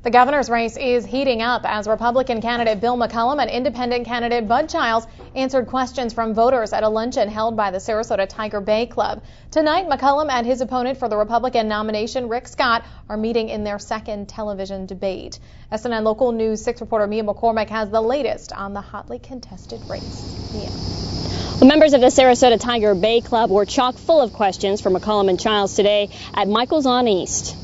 The governor's race is heating up as Republican candidate Bill McCollum and independent candidate Bud Chiles answered questions from voters at a luncheon held by the Sarasota Tiger Bay Club. Tonight, McCollum and his opponent for the Republican nomination, Rick Scott, are meeting in their second television debate. SNN Local News 6 reporter Mia McCormick has the latest on the hotly contested race. Mia. The members of the Sarasota Tiger Bay Club were chock full of questions for McCollum and Chiles today at Michael's on East.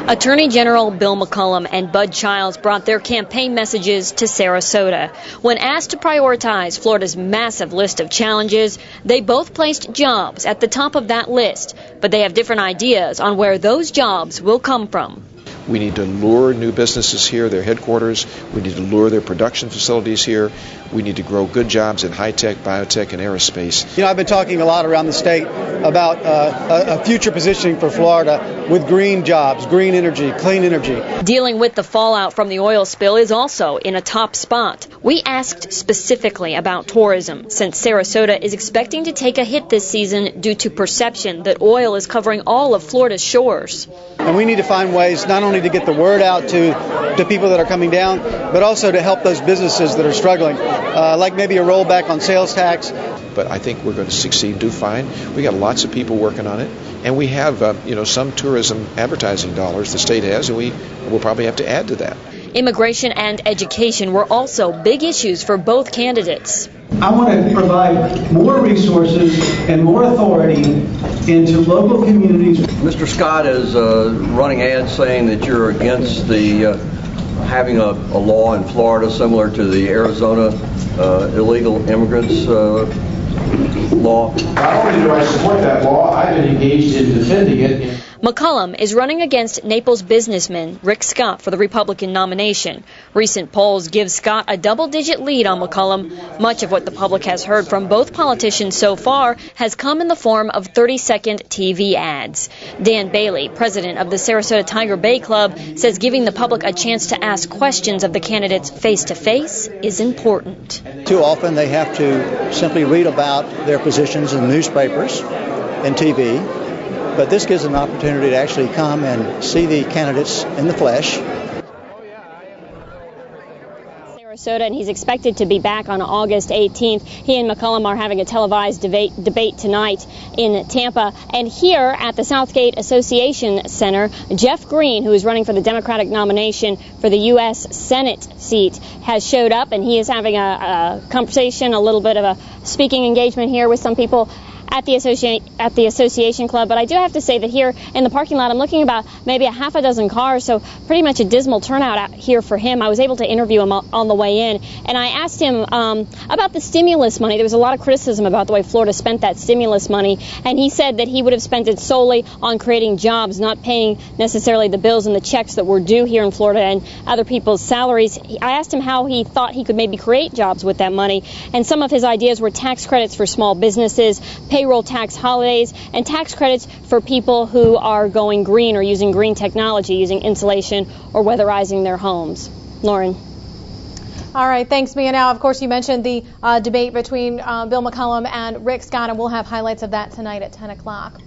Attorney General Bill McCollum and Bud Chiles brought their campaign messages to Sarasota. When asked to prioritize Florida's massive list of challenges, they both placed jobs at the top of that list, but they have different ideas on where those jobs will come from. We need to lure new businesses here, their headquarters. We need to lure their production facilities here. We need to grow good jobs in high-tech, biotech, and aerospace. I've been talking a lot around the state about a future positioning for Florida with green jobs, green energy, clean energy. Dealing with the fallout from the oil spill is also in a top spot. We asked specifically about tourism, since Sarasota is expecting to take a hit this season due to perception that oil is covering all of Florida's shores. And we need to find ways not only to get the word out to people that are coming down, but also to help those businesses that are struggling, like maybe a rollback on sales tax. But I think we're going to succeed, do fine. We got lots of people working on it, and we have, some tourism advertising dollars the state has, and we'll probably have to add to that. Immigration and education were also big issues for both candidates. I want to provide more resources and more authority into local communities. Mr. Scott is running ads saying that you're against the having a law in Florida similar to the Arizona illegal immigrants law. Not only do I support that law, I've been engaged in defending it. McCollum is running against Naples businessman Rick Scott for the Republican nomination. Recent polls give Scott a double-digit lead on McCollum. Much of what the public has heard from both politicians so far has come in the form of 30-second TV ads. Dan Bailey, president of the Sarasota Tiger Bay Club, says giving the public a chance to ask questions of the candidates face-to-face is important. Too often they have to simply read about their positions in newspapers and TV. But this gives an opportunity to actually come and see the candidates in the flesh. Sarasota, and he's expected to be back on August 18th. He and McCollum are having a televised debate tonight in Tampa. And here at the Southgate Association Center, Jeff Green, who is running for the Democratic nomination for the U.S. Senate seat, has showed up, and he is having a conversation, a little bit of a speaking engagement here with some people at the Association Club. But I do have to say that here in the parking lot, I'm looking about maybe a half a dozen cars, so pretty much a dismal turnout out here for him. I was able to interview him on the way in, and I asked him about the stimulus money. There was a lot of criticism about the way Florida spent that stimulus money, and he said that he would have spent it solely on creating jobs, not paying necessarily the bills and the checks that were due here in Florida and other people's salaries. I asked him how he thought he could maybe create jobs with that money, and some of his ideas were tax credits for small businesses, payroll tax holidays, and tax credits for people who are going green or using green technology, using insulation or weatherizing their homes. Lauren. All right, thanks, Mia. Now, of course, you mentioned the debate between Bill McCollum and Rick Scott, and we'll have highlights of that tonight at 10 o'clock.